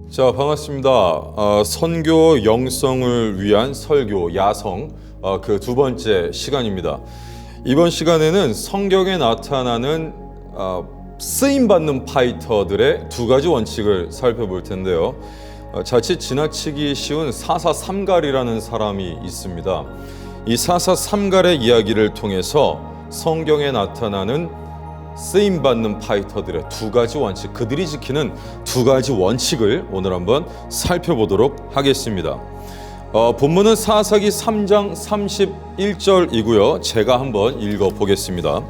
자, 반갑습니다. 선교 영성을 위한 설교 야성 그 두 번째 시간입니다. 이번 시간에는 성경에 나타나는 쓰임받는 파이터들의 두 가지 원칙을 살펴볼 텐데요. 자칫 지나치기 쉬운 사사삼갈이라는 사람이 있습니다. 이 사사삼갈의 이야기를 통해서 성경에 나타나는 쓰임받는 파이터들의 두 가지 원칙, 그들이 지키는 두 가지 원칙을 오늘 한번 살펴보도록 하겠습니다. 본문은 사사기 3장 31절이고요. 제가 한번 읽어보겠습니다.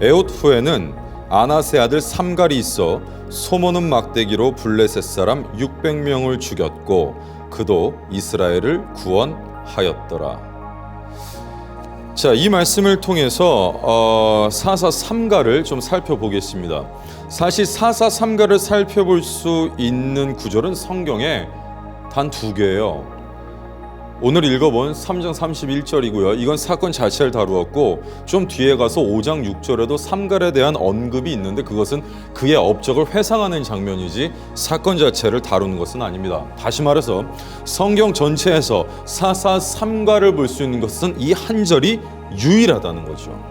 에훗 후에는 아낫의 아들 삼갈이 있어 소모는 막대기로 블레셋 사람 600명을 죽였고 그도 이스라엘을 구원하였더라. 자, 이 말씀을 통해서 사사삼갈을 좀 살펴보겠습니다. 사실 사사삼갈을 살펴볼 수 있는 구절은 성경에 단 두 개예요. 오늘 읽어본 3장 31절이고요. 이건 사건 자체를 다루었고 좀 뒤에 가서 5장 6절에도 삼갈에 대한 언급이 있는데 그것은 그의 업적을 회상하는 장면이지 사건 자체를 다루는 것은 아닙니다. 다시 말해서 성경 전체에서 사사삼갈을 볼 수 있는 것은 이 한 절이 유일하다는 거죠.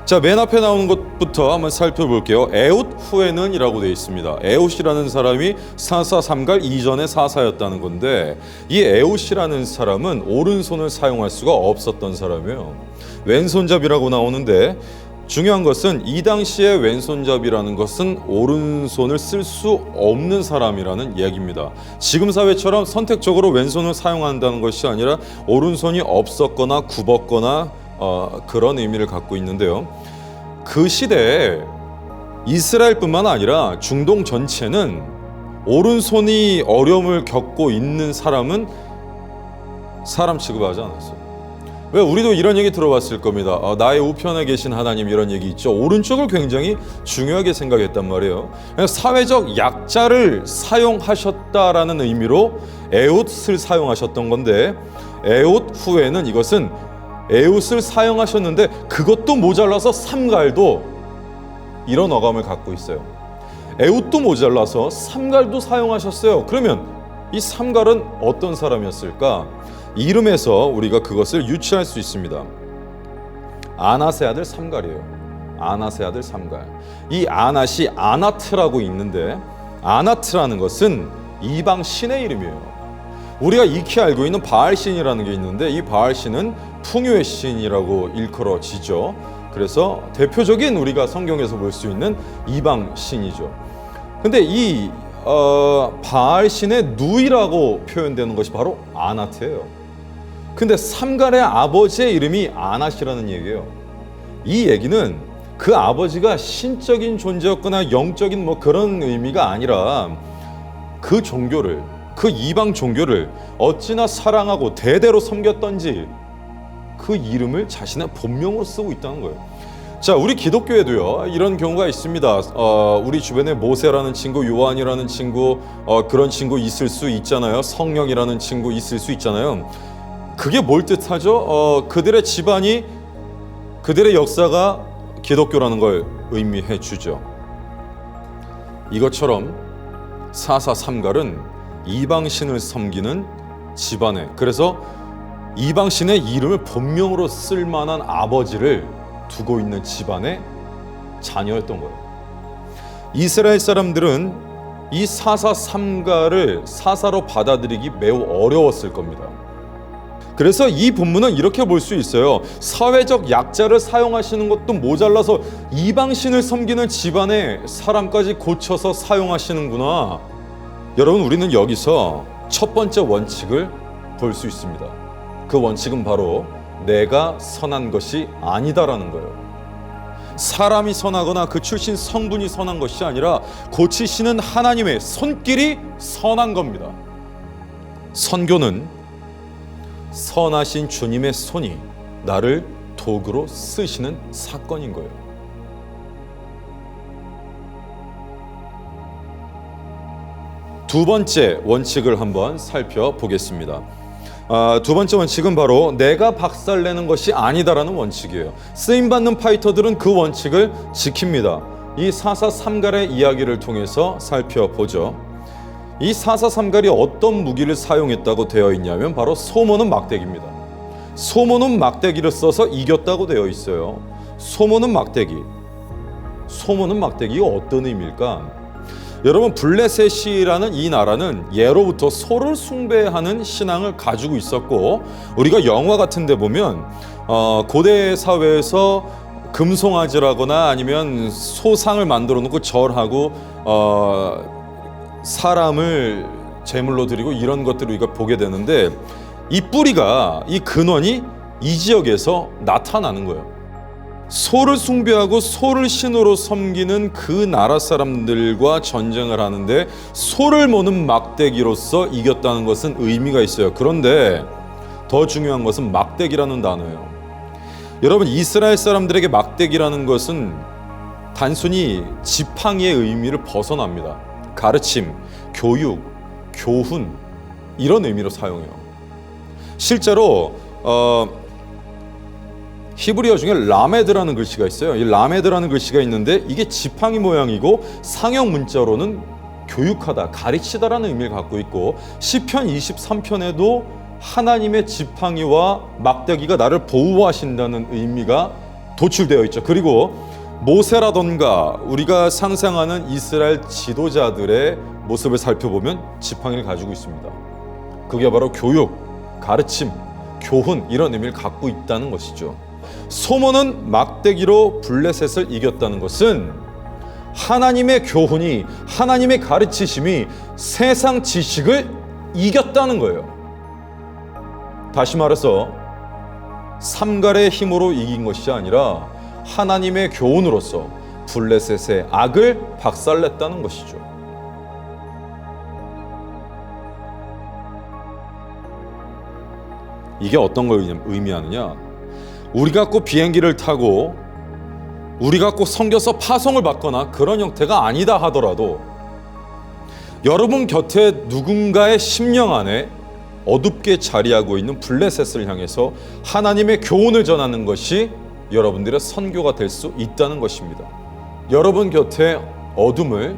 자, 맨 앞에 나오는 것부터 한번 살펴볼게요. 에훗 후에는 이라고 되어 있습니다. 에훗이라는 사람이 사사삼갈 이전의 사사였다는 건데 이 에훗이라는 사람은 오른손을 사용할 수가 없었던 사람이에요. 왼손잡이라고 나오는데 중요한 것은 이 당시에 왼손잡이라는 것은 오른손을 쓸 수 없는 사람이라는 이야기입니다. 지금 사회처럼 선택적으로 왼손을 사용한다는 것이 아니라 오른손이 없었거나 굽었거나 그런 의미를 갖고 있는데요. 그 시대에 이스라엘뿐만 아니라 중동 전체는 오른손이 어려움을 겪고 있는 사람은 사람 취급하지 않았어요. 왜? 우리도 이런 얘기 들어봤을 겁니다. 나의 우편에 계신 하나님, 이런 얘기 있죠. 오른쪽을 굉장히 중요하게 생각했단 말이에요. 사회적 약자를 사용하셨다라는 의미로 에훗을 사용하셨던 건데 에훗 후에는 이것은 에훗을 사용하셨는데 그것도 모자라서 삼갈도 이런 어감을 갖고 있어요. 에훗도 모자라서 삼갈도 사용하셨어요. 그러면 이 삼갈은 어떤 사람이었을까? 이름에서 우리가 그것을 유추할 수 있습니다. 아낫의 아들 삼갈이에요. 아낫의 아들 삼갈. 이 아낫이 아나트라고 있는데 아나트라는 것은 이방 신의 이름이에요. 우리가 익히 알고 있는 바알신이라는 게 있는데 이 바알신은 풍요의 신이라고 일컬어지죠. 그래서 대표적인 우리가 성경에서 볼 수 있는 이방 신이죠. 근데 이 바알신의 누이라고 표현되는 것이 바로 아나트예요. 근데 삼갈의 아버지의 이름이 아낫이라는 얘기예요. 이 얘기는 그 아버지가 신적인 존재였거나 영적인 그런 의미가 아니라 그 종교를, 그 이방 종교를 어찌나 사랑하고 대대로 섬겼던지 그 이름을 자신의 본명으로 쓰고 있다는 거예요. 자, 우리 기독교에도요 이런 경우가 있습니다. 우리 주변에 모세라는 친구, 요한이라는 친구, 그런 친구 있을 수 있잖아요. 성령이라는 친구 있을 수 있잖아요. 그게 뭘 뜻하죠? 그들의 집안이, 그들의 역사가 기독교라는 걸 의미해 주죠. 이것처럼 사사삼갈은 이방신을 섬기는 집안에, 그래서 이방신의 이름을 본명으로 쓸 만한 아버지를 두고 있는 집안의 자녀였던 거예요. 이스라엘 사람들은 이 사사삼갈을 사사로 받아들이기 매우 어려웠을 겁니다. 그래서 이 본문은 이렇게 볼 수 있어요. 사회적 약자를 사용하시는 것도 모자라서 이방신을 섬기는 집안의 사람까지 고쳐서 사용하시는구나. 여러분, 우리는 여기서 첫 번째 원칙을 볼 수 있습니다. 그 원칙은 바로 내가 선한 것이 아니다라는 거예요. 사람이 선하거나 그 출신 성분이 선한 것이 아니라 고치시는 하나님의 손길이 선한 겁니다. 선교는 선하신 주님의 손이 나를 도구로 쓰시는 사건인 거예요. 두 번째 원칙을 한번 살펴보겠습니다. 두 번째 원칙은 바로 내가 박살내는 것이 아니다라는 원칙이에요. 쓰임받는 파이터들은 그 원칙을 지킵니다. 이 사사삼갈의 이야기를 통해서 살펴보죠. 이 사사삼갈이 어떤 무기를 사용했다고 되어 있냐면 바로 소모는 막대기입니다. 소모는 막대기를 써서 이겼다고 되어 있어요. 소모는 막대기. 소모는 막대기가 어떤 의미일까? 여러분, 블레셋이라는 이 나라는 예로부터 소를 숭배하는 신앙을 가지고 있었고, 우리가 영화 같은 데 보면 고대 사회에서 금송아지라거나 아니면 소상을 만들어 놓고 절하고 사람을 제물로 드리고 이런 것들을 우리가 보게 되는데, 이 뿌리가, 이 근원이 이 지역에서 나타나는 거예요. 소를 숭배하고 소를 신으로 섬기는 그 나라 사람들과 전쟁을 하는데 소를 모는 막대기로서 이겼다는 것은 의미가 있어요. 그런데 더 중요한 것은 막대기라는 단어예요. 여러분, 이스라엘 사람들에게 막대기라는 것은 단순히 지팡이의 의미를 벗어납니다. 가르침, 교육, 교훈, 이런 의미로 사용해요. 실제로 히브리어 중에 라메드라는 글씨가 있어요. 이 라메드라는 글씨가 있는데 이게 지팡이 모양이고 상형 문자로는 교육하다, 가르치다라는 의미를 갖고 있고, 시편 23편에도 하나님의 지팡이와 막대기가 나를 보호하신다는 의미가 도출되어 있죠. 그리고 모세라던가 우리가 상상하는 이스라엘 지도자들의 모습을 살펴보면 지팡이를 가지고 있습니다. 그게 바로 교육, 가르침, 교훈, 이런 의미를 갖고 있다는 것이죠. 소모는 막대기로 블레셋을 이겼다는 것은 하나님의 교훈이, 하나님의 가르치심이 세상 지식을 이겼다는 거예요. 다시 말해서 삼갈의 힘으로 이긴 것이 아니라 하나님의 교훈으로서 블레셋의 악을 박살냈다는 것이죠. 이게 어떤 걸 의미하느냐? 우리가 꼭 비행기를 타고 우리가 꼭 섬겨서 파송을 받거나 그런 형태가 아니다 하더라도, 여러분 곁에 누군가의 심령 안에 어둡게 자리하고 있는 블레셋을 향해서 하나님의 교훈을 전하는 것이 여러분들의 선교가 될 수 있다는 것입니다. 여러분 곁에 어둠을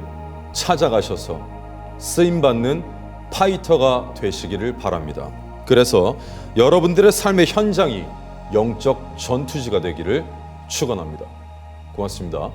찾아가셔서 쓰임받는 파이터가 되시기를 바랍니다. 그래서 여러분들의 삶의 현장이 영적 전투지가 되기를 축원합니다. 고맙습니다.